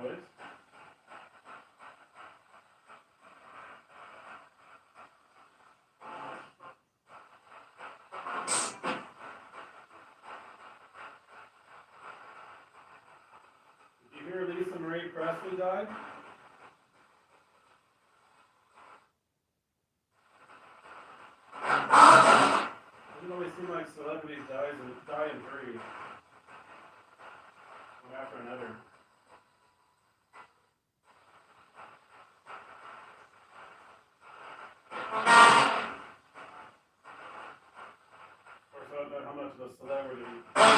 it. Did you hear Lisa Marie Presley died? Doesn't always seem like celebrities die in three, one after another. Of course, I don't know how much of a celebrity